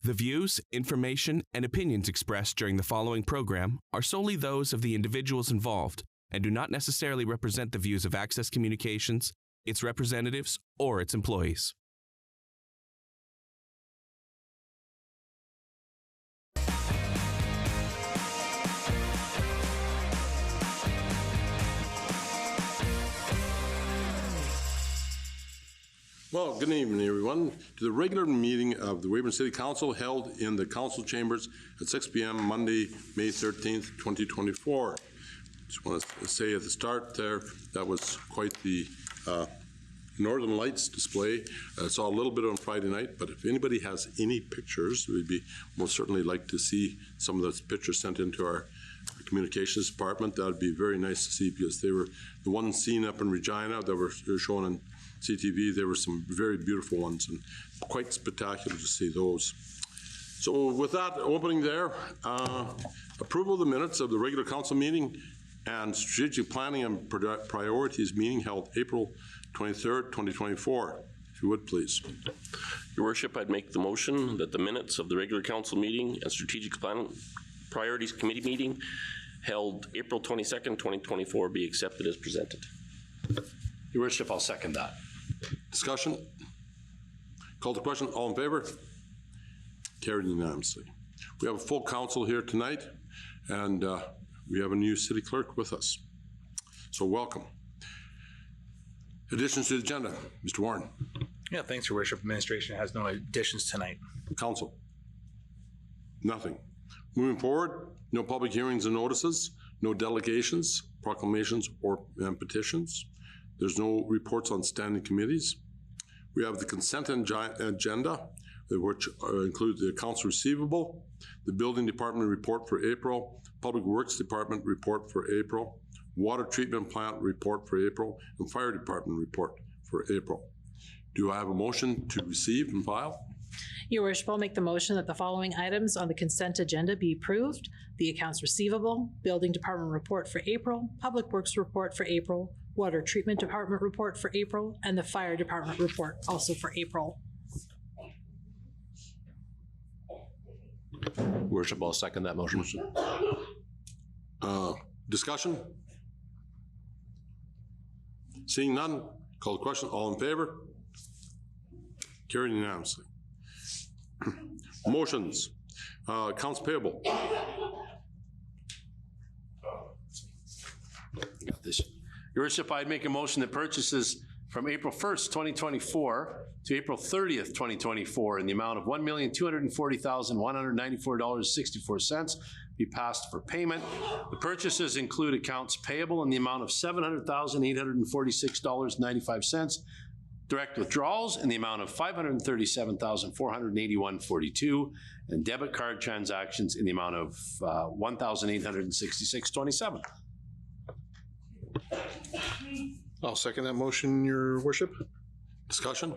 The views, information, and opinions expressed during the following program are solely those of the individuals involved and do not necessarily represent the views of Access Communications, its representatives, or its employees. Well, good evening, everyone, to the regular meeting of the Weyburn City Council held in the council chambers at 6 p.m. Monday, May 13th, 2024. Just want to say at the start there, that was quite the Northern Lights display. I saw a little bit on Friday night, but if anybody has any pictures, we'd be most certainly like to see some of those pictures sent into our communications department. That would be very nice to see, because they were the ones seen up in Regina that were shown in CTV. There were some very beautiful ones and quite spectacular to see those. So with that opening there, approval of the minutes of the regular council meeting and strategic planning and priorities meeting held April 23rd, 2024. If you would, please. Your Worship, I'd make the motion that the minutes of the regular council meeting and strategic planning priorities committee meeting held April 22nd, 2024 be accepted as presented. Your Worship, I'll second that. Discussion? Call the question. All in favor? Carried unanimously. We have a full council here tonight, and we have a new city clerk with us. So welcome. Additions to the agenda. Mr. Warren. Yeah, thanks, Your Worship. Administration has no additions tonight. Council. Nothing. Moving forward, no public hearings and notices, no delegations, proclamations, or petitions. There's no reports on standing committees. We have the consent agenda, which includes the accounts receivable, the building department report for April, public works department report for April, water treatment plant report for April, and fire department report for April. Do I have a motion to receive and file? Your Worship, I'll make the motion that the following items on the consent agenda be approved: the accounts receivable, building department report for April, public works report for April, water treatment department report for April, and the fire department report also for April. Worship, I'll second that motion. Discussion? Seeing none, call the question. All in favor? Carried unanimously. Motions. Accounts payable. Got this. Your Worship, I'd make a motion that purchases from April 1st, 2024 to April 30th, 2024 in the amount of $1,240,194.64 be passed for payment. The purchases include accounts payable in the amount of $700,846.95, direct withdrawals in the amount of $537,481.42, and debit card transactions in the amount of $1,866.27. I'll second that motion, Your Worship. Discussion?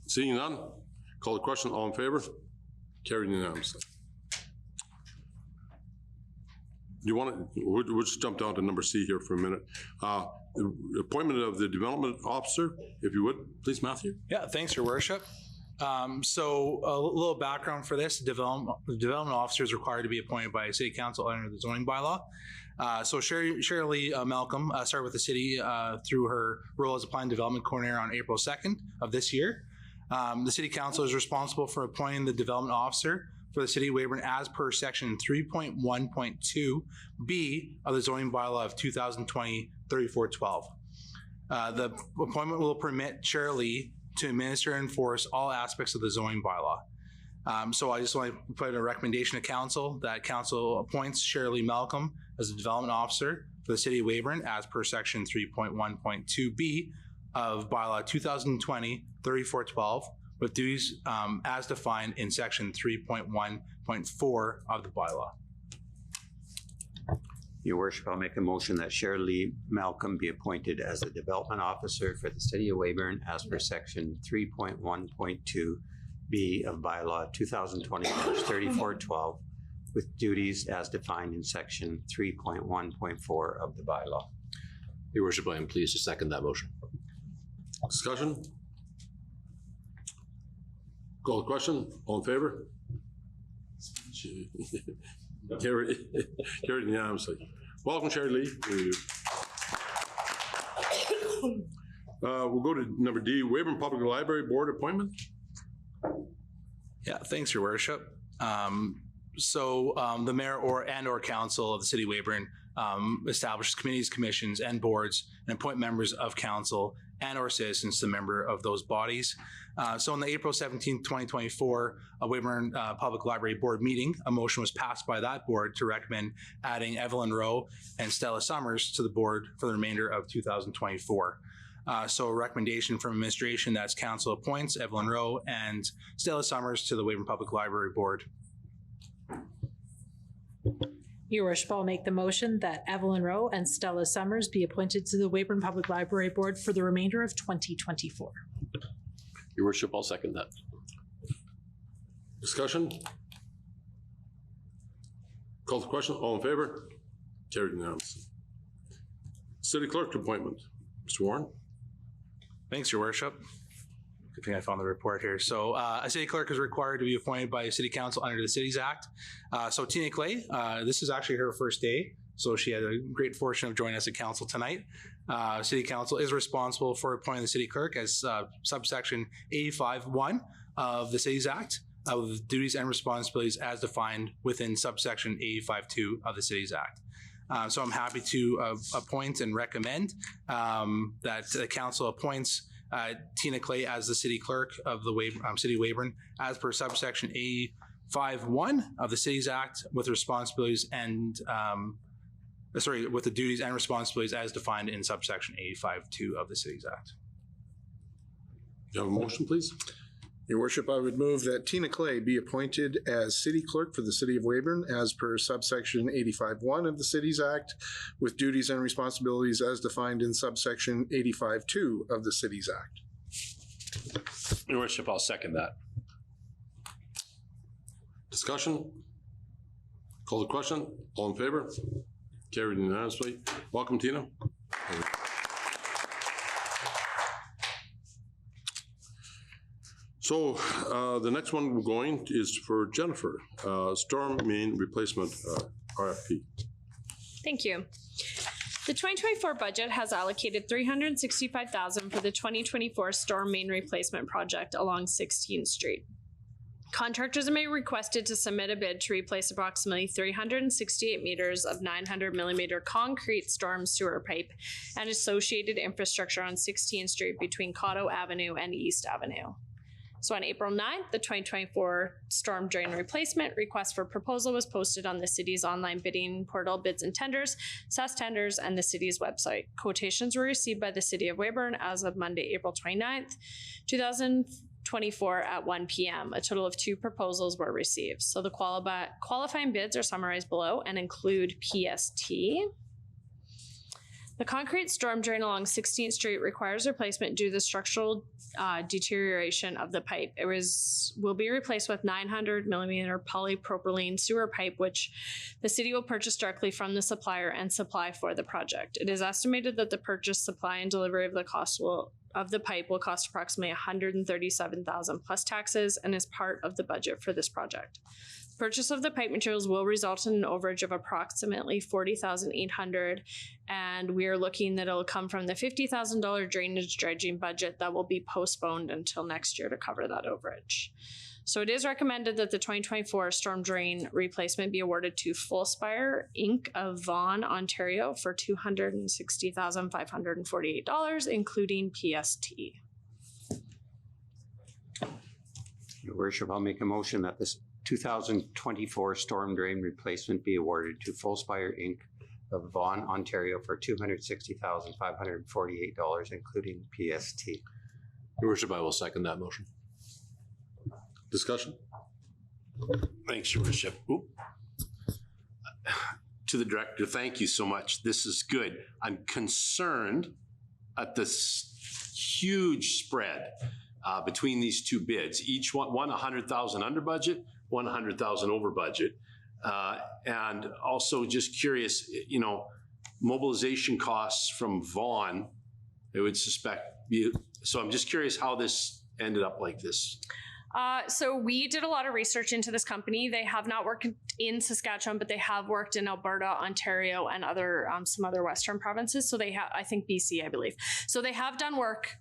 Seeing none, call the question. All in favor? Carried unanimously. You want to? We'll just jump down to number C here for a minute. The appointment of the development officer, if you would, please, Matthew. Yeah, thanks, Your Worship. So a little background for this: the development officer is required to be appointed by City Council under the zoning bylaw. So Shirley Malcolm started with the city through her role as a plan development coordinator on April 2nd of this year. The City Council is responsible for appointing the development officer for the City of Weyburn as per section 3.1.2B of the zoning bylaw of 2020-3412. The appointment will permit Shirley to administer and enforce all aspects of the zoning bylaw. So I just want to put a recommendation to Council that Council appoints Shirley Malcolm as the development officer for the City of Weyburn as per section 3.1.2B of bylaw 2020-3412 with duties as defined in section 3.1.4 of the bylaw. Your Worship, I'll make a motion that Shirley Malcolm be appointed as the development officer for the City of Weyburn as per section 3.1.2B of bylaw 2020-3412 with duties as defined in section 3.1.4 of the bylaw. Your Worship, I am pleased to second that motion. Discussion? Call the question. All in favor? Carried unanimously. Welcome, Sherry Lee. We'll go to number D, Weyburn Public Library Board appointment. Yeah, thanks, Your Worship. The mayor or council of the city of Weyburn establishes committees, commissions, and boards and appoint members of council and or citizens to member of those bodies. So on the April 17th, 2024 Weyburn Public Library Board meeting, a motion was passed by that board to recommend adding Evelyn Rowe and Stella Summers to the board for the remainder of 2024. So a recommendation from administration that's council appoints Evelyn Rowe and Stella Summers to the Weyburn Public Library Board. Your Worship, I'll make the motion that Evelyn Rowe and Stella Summers be appointed to the Weyburn Public Library Board for the remainder of 2024. Your Worship, I'll second that. Discussion? Call the question. All in favor? Carried unanimously. City clerk appointment. Mr. Warren? Thanks, Your Worship. Good thing I found the report here. So a city clerk is required to be appointed by City Council under the Cities Act. So Tina Clay, this is actually her first day. So she had a great fortune of joining us at council tonight. City Council is responsible for appointing the city clerk as subsection 85(1) of the Cities Act, with duties and responsibilities as defined within subsection 85(2) of the Cities Act. So I'm happy to appoint and recommend that the council appoints Tina Clay as the city clerk of the City of Weyburn as per subsection A51 of the Cities Act, with responsibilities and with the duties and responsibilities as defined in subsection A52 of the Cities Act. Do you have a motion, please? Your Worship, I would move that Tina Clay be appointed as city clerk for the city of Weyburn as per subsection 85(1) of the Cities Act, with duties and responsibilities as defined in subsection 85(2) of the Cities Act. Your Worship, I'll second that. Discussion? Call the question. All in favor? Carried unanimously. Welcome, Tina. So the next one we're going is for Jennifer, storm main replacement RFP. Thank you. The 2024 budget has allocated $365,000 for the 2024 storm main replacement project along 16th Street. Contractors may be requested to submit a bid to replace approximately 368 meters of 900 millimeter concrete storm sewer pipe and associated infrastructure on 16th Street between Cotto Avenue and East Avenue. So on April 9th, the 2024 storm drain replacement request for proposal was posted on the city's online bidding portal, Bids and Tenders, SAS Tenders, and the city's website. Quotations were received by the city of Weyburn as of Monday, April 29th, 2024 at 1 p.m. A total of 2 proposals were received. So the qualifying bids are summarized below and include PST. The concrete storm drain along 16th Street requires replacement due to the structural deterioration of the pipe. It will be replaced with 900 millimeter polypropylene sewer pipe, which the city will purchase directly from the supplier and supply for the project. It is estimated that the purchase, supply, and delivery of the pipe will cost approximately $137,000 plus taxes and is part of the budget for this project. Purchase of the pipe materials will result in an overage of approximately $40,800, and we are looking that it'll come from the $50,000 drainage dredging budget that will be postponed until next year to cover that overage. So it is recommended that the 2024 storm drain replacement be awarded to Fullspire Inc. of Vaughan, Ontario for $260,548, including PST. Your Worship, I'll make a motion that this 2024 storm drain replacement be awarded to Fullspire Inc. of Vaughan, Ontario for $260,548, including PST. Your Worship, I will second that motion. Discussion? Thanks, Your Worship. To the director, thank you so much. This is good. I'm concerned at this huge spread between these 2 bids. Each one $100,000 under budget, $100,000 over budget. And also just curious, mobilization costs from Vaughan, I would suspect. So I'm just curious how this ended up like this. So we did a lot of research into this company. They have not worked in Saskatchewan, but they have worked in Alberta, Ontario, and other some other Western provinces. So they have, I think BC, I believe. So they have done work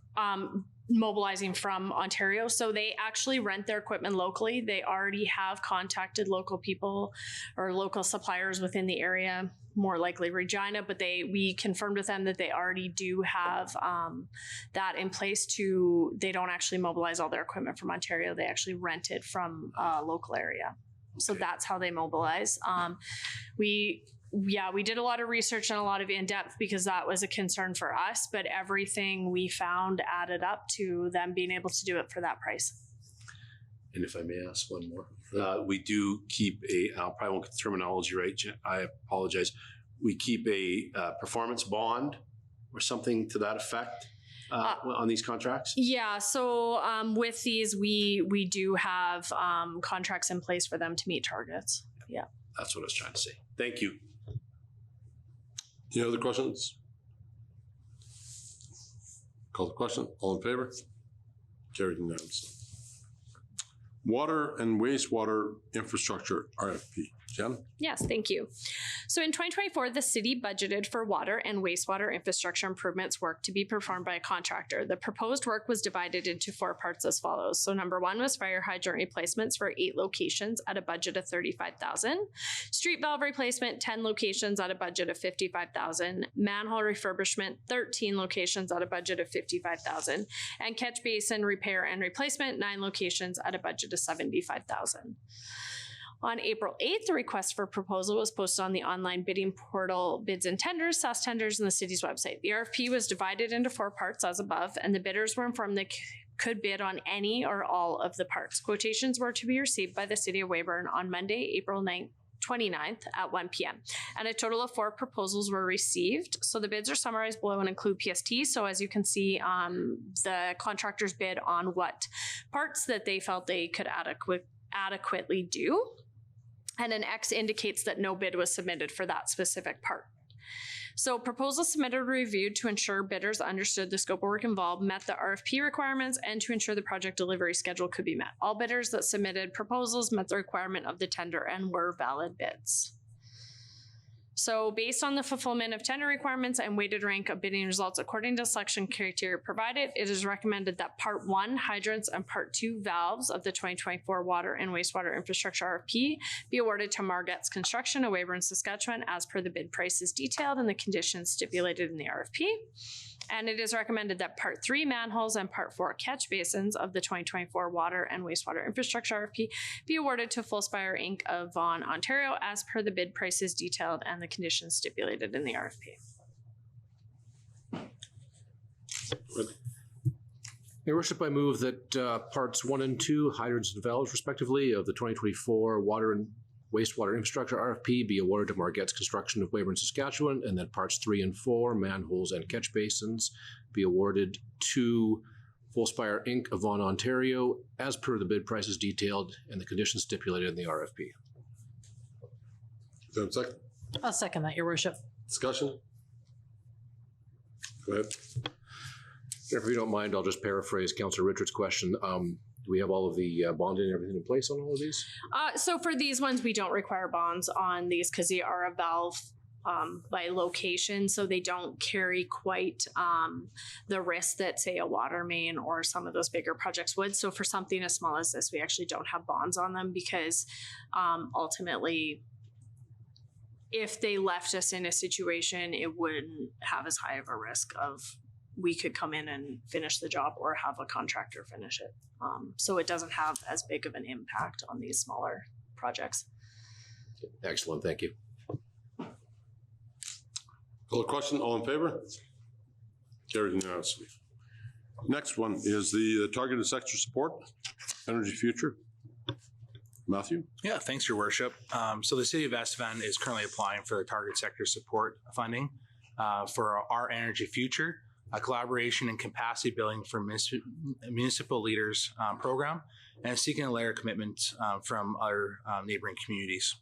mobilizing from Ontario. So they actually rent their equipment locally. They already have contacted local people or local suppliers within the area, more likely Regina, but we confirmed with them that they already do have that in place they don't actually mobilize all their equipment from Ontario. They actually rent it from a local area. So that's how they mobilize. We did a lot of research and a lot of in-depth because that was a concern for us, but everything we found added up to them being able to do it for that price. And if I may ask one more, we do keep I probably won't get the terminology right, I apologize. We keep a performance bond or something to that effect on these contracts? Yeah, so with these, we do have contracts in place for them to meet targets. Yeah. That's what I was trying to say. Thank you. Any other questions? Call the question. All in favor? Carried unanimously. Water and wastewater infrastructure RFP. Jen? Yes, thank you. So in 2024, the city budgeted for water and wastewater infrastructure improvements work to be performed by a contractor. The proposed work was divided into 4 parts as follows. So number 1 was fire hydrant replacements for 8 locations at a budget of $35,000. Street valve replacement, 10 locations at a budget of $55,000. Manhole refurbishment, 13 locations at a budget of $55,000. And catch basin repair and replacement, 9 locations at a budget of $75,000. On April 8th, the request for proposal was posted on the online bidding portal Bids and Tenders, SAS Tenders, and the city's website. The RFP was divided into 4 parts as above, and the bidders were informed they could bid on any or all of the parts. Quotations were to be received by the city of Weyburn on Monday, April 29th at 1 p.m. And a total of 4 proposals were received. So the bids are summarized below and include PST. So as you can see, the contractors bid on what parts that they felt they could adequately do. And an X indicates that no bid was submitted for that specific part. So proposals submitted were reviewed to ensure bidders understood the scope of work involved, met the RFP requirements, and to ensure the project delivery schedule could be met. All bidders that submitted proposals met the requirement of the tender and were valid bids. So based on the fulfillment of tender requirements and weighted rank of bidding results according to selection criteria provided, it is recommended that Part 1 hydrants and Part 2 valves of the 2024 water and wastewater infrastructure RFP be awarded to Margette's Construction of Weyburn, Saskatchewan, as per the bid prices detailed and the conditions stipulated in the RFP. And it is recommended that Part 3 manholes and Part 4 catch basins of the 2024 water and wastewater infrastructure RFP be awarded to Fullspire Inc. of Vaughan, Ontario, as per the bid prices detailed and the conditions stipulated in the RFP. Your Worship, I move that Parts 1 and 2, hydrants and valves respectively, of the 2024 water and wastewater infrastructure RFP be awarded to Margette's Construction of Weyburn, Saskatchewan, and that Parts 3 and 4, manholes and catch basins, be awarded to Fullspire Inc. of Vaughan, Ontario, as per the bid prices detailed and the conditions stipulated in the RFP. Is there a second? I'll second that, Your Worship. Discussion? Go ahead. If you don't mind, I'll just paraphrase Councillor Richard's question. Do we have all of the bonding and everything in place on all of these? So for these ones, we don't require bonds on these because they are a valve by location, so they don't carry quite the risk that, say, a water main or some of those bigger projects would. So for something as small as this, we actually don't have bonds on them because ultimately, if they left us in a situation, it wouldn't have as high of a risk of we could come in and finish the job or have a contractor finish it. So it doesn't have as big of an impact on these smaller projects. Excellent, thank you. Call the question. All in favor? Carried unanimously. Next one is the targeted sector support, Energy Future. Matthew? Yeah, thanks, Your Worship. So the City of Estevan is currently applying for the target sector support funding for our Energy Future, a collaboration and capacity building for municipal leaders program, and seeking a layer of commitment from other neighboring communities.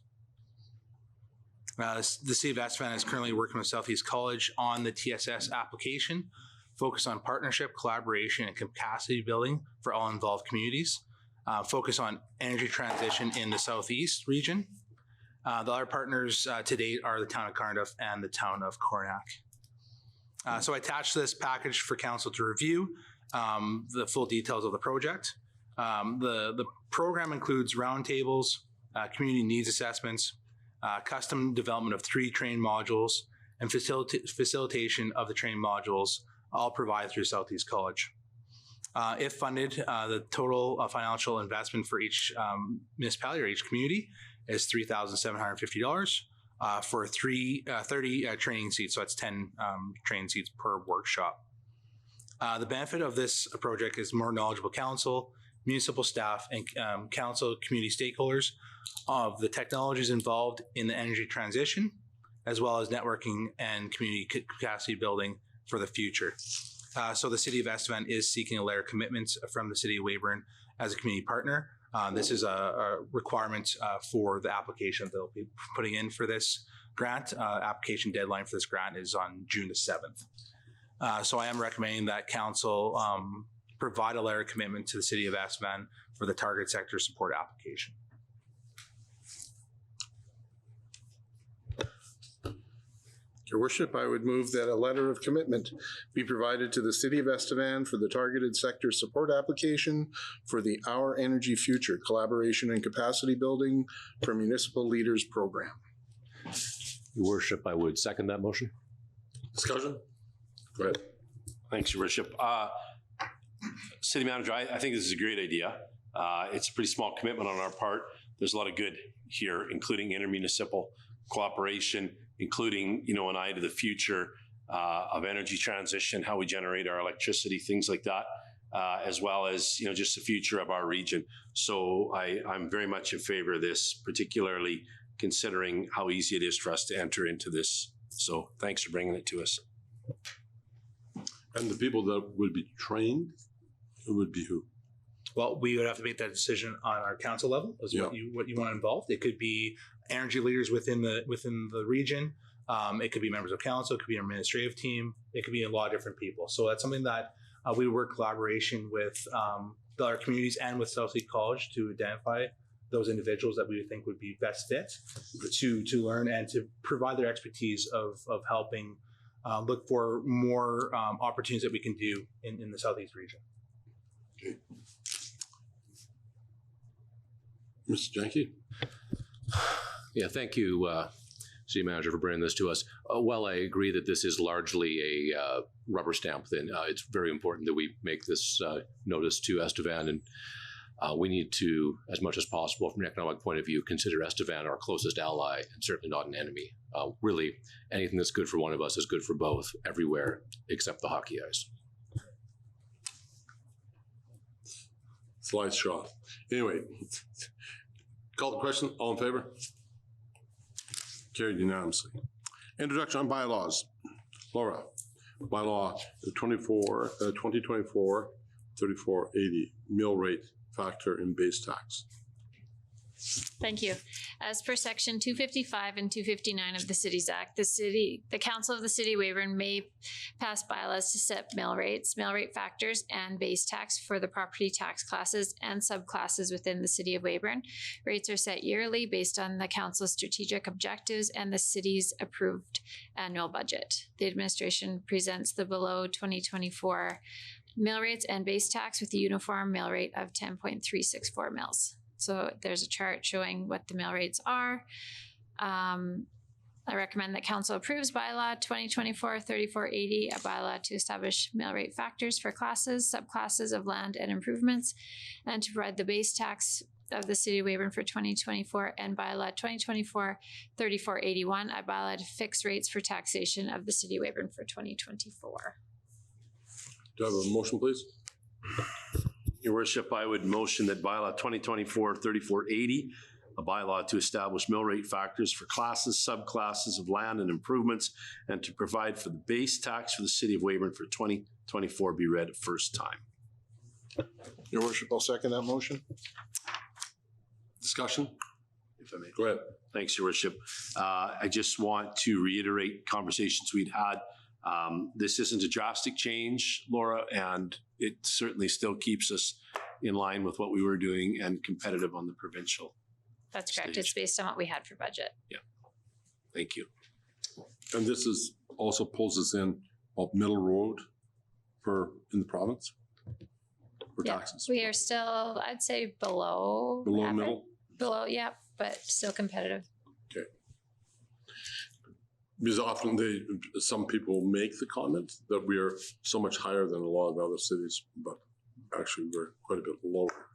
The City of Estevan is currently working with Southeast College on the TSS application, focused on partnership, collaboration, and capacity building for all involved communities. focus on energy transition in the southeast region. The other partners to date are the town of Cardiff and the town of Cornack. So I attached this package for council to review the full details of the project. The program includes roundtables, community needs assessments, custom development of 3 train modules, and facilitation of the train modules, all provided through Southeast College. If funded, the total financial investment for each municipality or each community is $3,750 for 30 training seats. So that's 10 training seats per workshop. The benefit of this project is more knowledgeable council, municipal staff, and council community stakeholders of the technologies involved in the energy transition, as well as networking and community capacity building for the future. So the City of Estevan is seeking a letter of commitment from the City of Weyburn as a community partner. This is a requirement for the application that they'll be putting in for this grant. Application deadline for this grant is on June the 7th. So I am recommending that council provide a letter of commitment to the City of Estevan for the target sector support application. Your worship, I would move that a letter of commitment be provided to the City of Estevan for the targeted sector support application for the Our Energy Future Collaboration and Capacity Building for Municipal Leaders Program. Your worship, I would second that motion. Discussion? Go ahead. Thanks, Your worship. City Manager, I think this is a great idea. It's a pretty small commitment on our part. There's a lot of good here, including intermunicipal cooperation, including, an eye to the future of energy transition, how we generate our electricity, things like that, as well as, just the future of our region. So I'm very much in favor of this, particularly considering how easy it is for us to enter into this. So thanks for bringing it to us. And the people that would be trained, it would be who? Well, we would have to make that decision on our council level as what you want involved. It could be energy leaders within the region. It could be members of council. It could be an administrative team. It could be a lot of different people. So that's something that we work in collaboration with our communities and with Southeast College to identify those individuals that we think would be best fit to learn and to provide their expertise of helping look for more opportunities that we can do in the Southeast region. Okay. Mr. Janke? Yeah, thank you, City Manager, for bringing this to us. While I agree that this is largely a rubber stamp, then it's very important that we make this notice to Estevan, and we need to, as much as possible from an economic point of view, consider Estevan our closest ally and certainly not an enemy. Really, anything that's good for one of us is good for both, everywhere except the hockey ice. Slide shot. Anyway, call the question. All in favor? Carried unanimously. Introduction on bylaws. Laura, bylaw 2024, 3480, mill rate factor in base tax. Thank you. As per section 255 and 259 of the Cities Act, the Council of the City of Weyburn may pass bylaws to set mill rates, mill rate factors, and base tax for the property tax classes and subclasses within the City of Weyburn. Rates are set yearly based on the Council's strategic objectives and the city's approved annual budget. The administration presents the below 2024 mill rates and base tax with a uniform mill rate of 10.364 mils. So there's a chart showing what the mill rates are. I recommend that council approves bylaw 2024-3480, a bylaw to establish mill rate factors for classes, subclasses of land and improvements, and to provide the base tax of the City of Weyburn for 2024, and bylaw 2024-3481, a bylaw to fix rates for taxation of the City of Weyburn for 2024. Do I have a motion, please? Your worship, I would motion that bylaw 2024-3480, a bylaw to establish mill rate factors for classes, subclasses of land and improvements, and to provide for the base tax for the City of Weyburn for 2024 be read at first time. Your worship, I'll second that motion. Discussion? If I may. Go ahead. Thanks, Your worship. I just want to reiterate conversations we'd had. This isn't a drastic change, Laura, and it certainly still keeps us in line with what we were doing and competitive on the provincial. That's correct. Stage. It's based on what we had for budget. Thank you. And this is also pulls us in of middle road in the province for Yeah. taxes. We are still, I'd say, below. Below average. middle? Below, yeah, but still competitive. Okay. Because often some people make the comment that we are so much higher than a lot of other cities, but actually we're quite a bit lower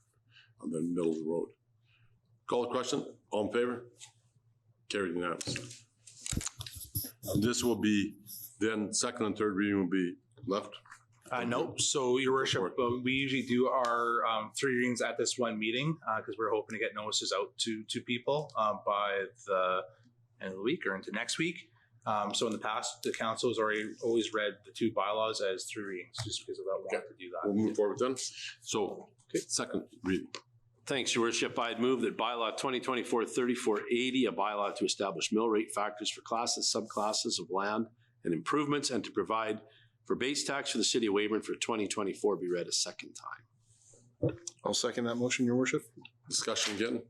on the middle of the road. Call the question. All in favor? Carried unanimously. This will be, then second and third reading will be left. Nope. So, Your Worship, we usually do our 3 readings at this one meeting because we're hoping to get notices out to people by the end of the week or into next week. So in the past, the council has always read the 2 bylaws as 3 readings just because of that want to do that. We'll move forward then. So, second reading. Thanks, Your Worship. I'd move that bylaw 2024-3480, a bylaw to establish mill rate factors for classes, subclasses of land and improvements, and to provide for base tax for the city of Weyburn for 2024 be read a second time. I'll second that motion, Your Worship. Discussion again.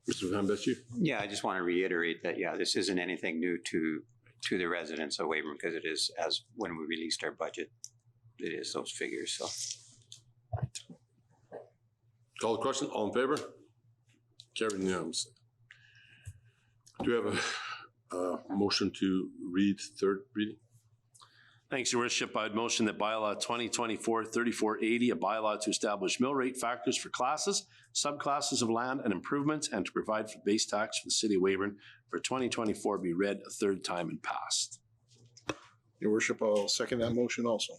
Mr. Van Bessie? Yeah, I just want to reiterate that, this isn't anything new to the residents of Weyburn because it is, as when we released our budget, it is those figures, so. Call the question. All in favor? Carried unanimously. Do we have a motion to read third reading? Thanks, Your Worship. I'd motion that bylaw 2024-3480, a bylaw to establish mill rate factors for classes, subclasses of land and improvements, and to provide for base tax for the city of Weyburn for 2024 be read a third time and passed. Your Worship, I'll second that motion also.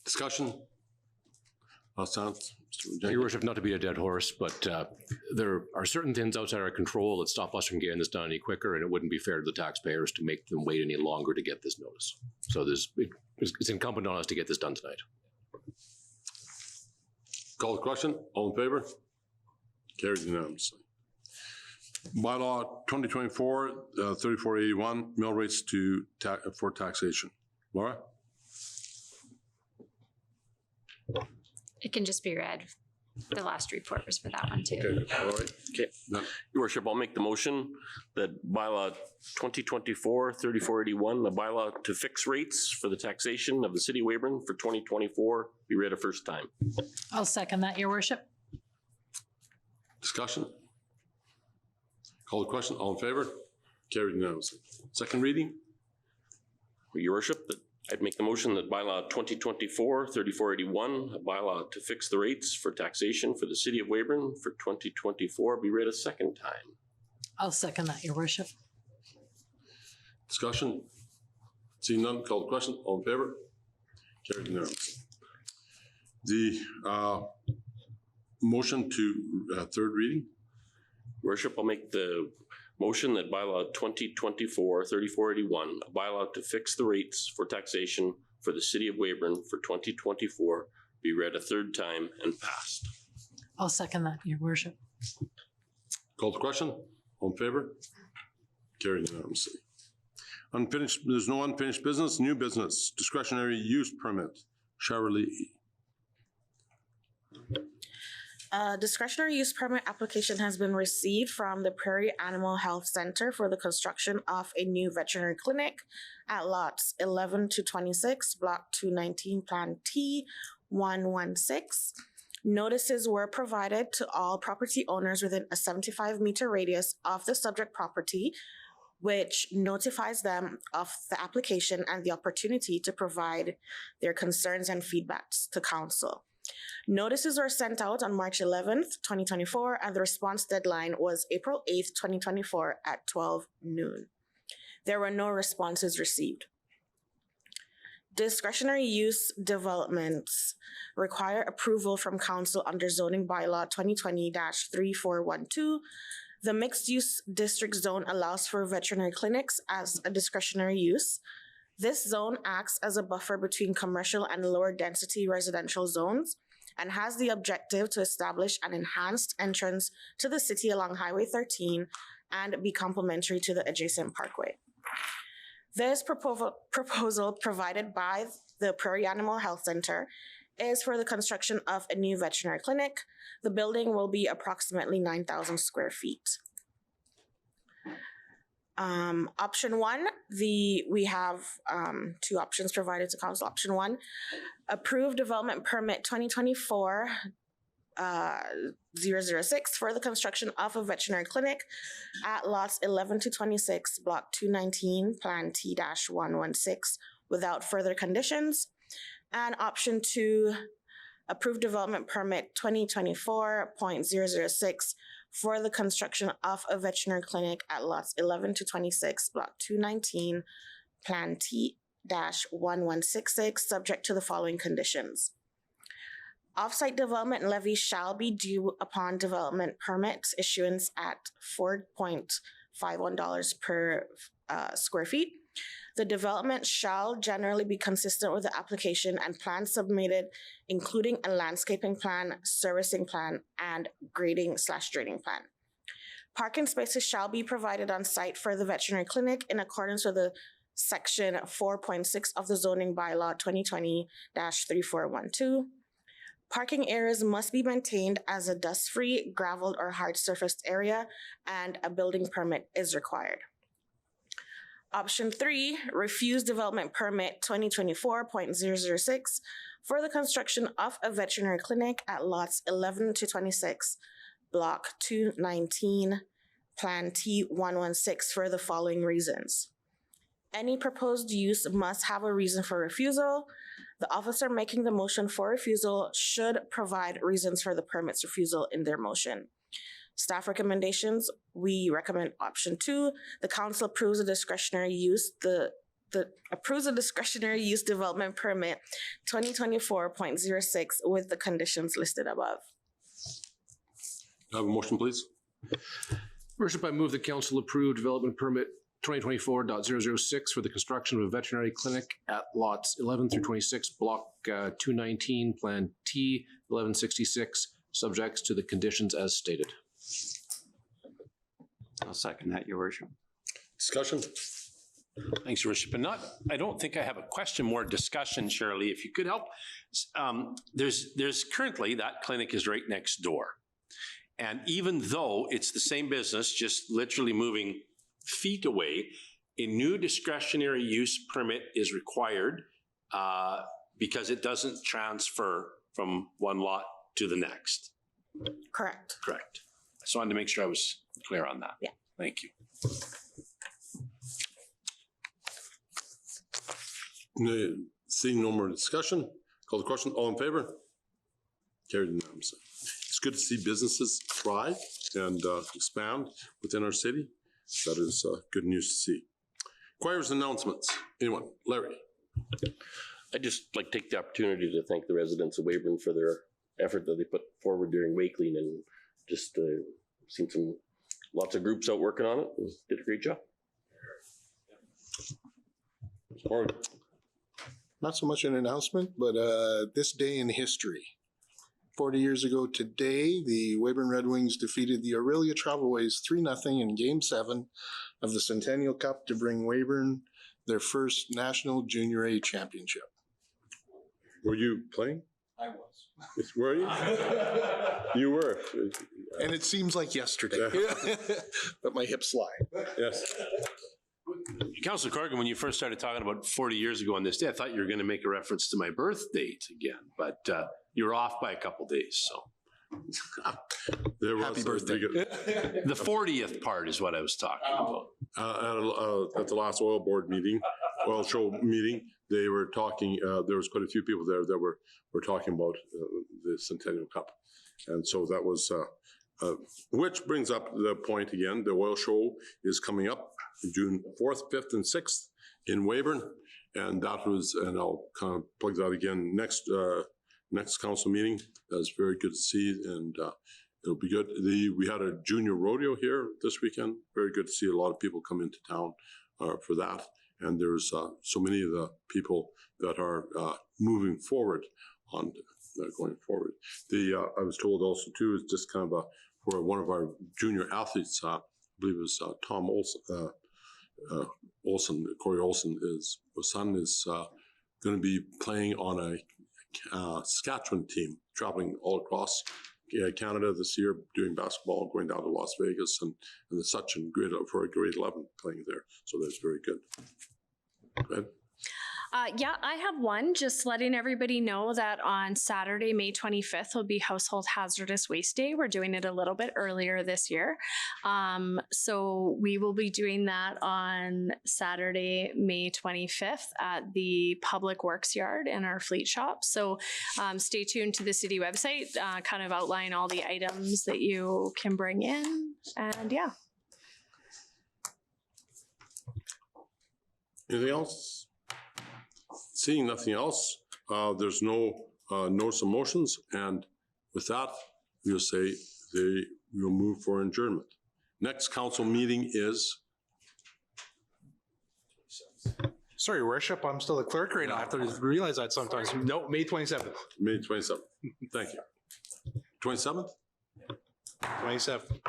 Discussion? Your Worship, not to beat a dead horse, but there are certain things outside our control that stop us from getting this done any quicker, and it wouldn't be fair to the taxpayers to make them wait any longer to get this notice. So it's incumbent on us to get this done tonight. Call the question. All in favor? Carried unanimously. Bylaw 2024-3481, mill rates for taxation. Laura? It can just be read. The last report was for that one too. Okay, all right. Okay. Done. Your Worship, I'll make the motion that bylaw 2024-3481, the bylaw to fix rates for the taxation of the city of Weyburn for 2024 be read a first time. I'll second that, Your Worship. Discussion? Call the question. All in favor? Carried unanimously. Second reading? Your Worship, that I'd make the motion that bylaw 2024-3481, a bylaw to fix the rates for taxation for the city of Weyburn for 2024 be read a second time. I'll second that, Your Worship. Discussion? Seeing none, call the question. All in favor? Carried unanimously. The motion to third reading? Your Worship, I'll make the motion that bylaw 2024-3481, a bylaw to fix the rates for taxation for the city of Weyburn for 2024 be read a third time and passed. I'll second that, Your Worship. Call the question. All in favor? Carried unanimously. Unfinished, there's no unfinished business. New business, discretionary use permit. Cheryl. Discretionary use permit application has been received from the Prairie Animal Health Center for the construction of a new veterinary clinic at lots 11 to 26, block 219, plan T 116. Notices were provided to all property owners within a 75-meter radius of the subject property, which notifies them of the application and the opportunity to provide their concerns and feedbacks to council. Notices were sent out on March 11th, 2024, and the response deadline was April 8th, 2024 at 12 noon. There were no responses received. Discretionary use developments require approval from council under zoning bylaw 2020-3412. The mixed-use district zone allows for veterinary clinics as a discretionary use. This zone acts as a buffer between commercial and lower density residential zones and has the objective to establish an enhanced entrance to the city along Highway 13 and be complementary to the adjacent parkway. This proposal provided by the Prairie Animal Health Center is for the construction of a new veterinary clinic. The building will be approximately 9,000 square feet. Option one, we have two options provided to council. Option one, approve development permit 2024 006 for the construction of a veterinary clinic at lots 11 to 26, block 219, plan T-116 without further conditions. And option two, approve development permit 2024.006 for the construction of a veterinary clinic at lots 11 to 26, block 219, plan T-1166, subject to the following conditions. Offsite development levy shall be due upon development permit issuance at $4.51 per square feet. The development shall generally be consistent with the application and plan submitted, including a landscaping plan, servicing plan, and grading/draining plan. Parking spaces shall be provided on site for the veterinary clinic in accordance with the section 4.6 of the zoning bylaw 2020-3412. Parking areas must be maintained as a dust-free, graveled, or hard surfaced area, and a building permit is required. Option three, refuse development permit 2024.006 for the construction of a veterinary clinic at lots 11 to 26, block 219, plan T-116 for the following reasons. Any proposed use must have a reason for refusal. The officer making the motion for refusal should provide reasons for the permit's refusal in their motion. Staff recommendations, we recommend option two. The council approves a discretionary use, approves a discretionary use development permit 2024.06 with the conditions listed above. Have a motion, please. Worship, I move the council approve development permit 2024.006 for the construction of a veterinary clinic at lots 11 through 26, block 219, plan T-1166, subjects to the conditions as stated. I'll second that, Your Worship. Discussion? Thanks, Your Worship. I don't think I have a question, more discussion, Shirley, if you could help. There's currently, that clinic is right next door. And even though it's the same business, just literally moving feet away, a new discretionary use permit is required because it doesn't transfer from one lot to the next. Correct. Correct. I just wanted to make sure I was clear on that. Yeah. Thank you. Seeing no more discussion, call the question. All in favor? Carried unanimously. It's good to see businesses thrive and expand within our city. That is good news to see. Choir's announcements. Anyone? Larry? I'd just like to take the opportunity to thank the residents of Weyburn for their effort that they put forward during Way Clean, and just seen lots of groups out working on it and did a great job. Not so much an announcement, but this day in history. 40 years ago today, the Weyburn Red Wings defeated the Aurelia Travelways 3-0 in Game 7 of the Centennial Cup to bring Weyburn their first National Junior A championship. Were you playing? I was. Were you? You were. And it seems like yesterday, but my hips lie. Yes. Councillor Corrigan, when you first started talking about 40 years ago on this day, I thought you were going to make a reference to my birth date again, but you were off by a couple days, so. There was, Happy birthday. The 40th part is what I was talking about. At the last oil show meeting, they were talking, there was quite a few people there that were talking about the Centennial Cup. And so that was, which brings up the point again, the oil show is coming up June 4th, 5th, and 6th in Weyburn. And that was, and I'll kind of plug that again next council meeting. That's very good to see, and it'll be good. We had a junior rodeo here this weekend. Very good to see a lot of people come into town for that. And there's so many of the people that are moving forward on going forward. I was told also too is just kind of for one of our junior athletes, I believe it was Tom Olson, Corey Olson, his son is going to be playing on a Saskatchewan team traveling all across Canada this year, doing basketball, going down to Las Vegas and the such, and for a grade 11 playing there. So that's very good. Go ahead. Yeah, I have one. Just letting everybody know that on Saturday, May 25th, will be Household Hazardous Waste Day. We're doing it a little bit earlier this year. So we will be doing that on Saturday, May 25th at the Public Works Yard in our fleet shop. So stay tuned to the city website, kind of outline all the items that you can bring in. And yeah. Anything else? Seeing nothing else, there's no notice of motions, and with that, we'll say we'll move for adjournment. Next council meeting is. Sorry, Worship, I'm still the clerk right now. I have to realize that sometimes. No, May 27th. May 27th. Thank you. 27th? 27th.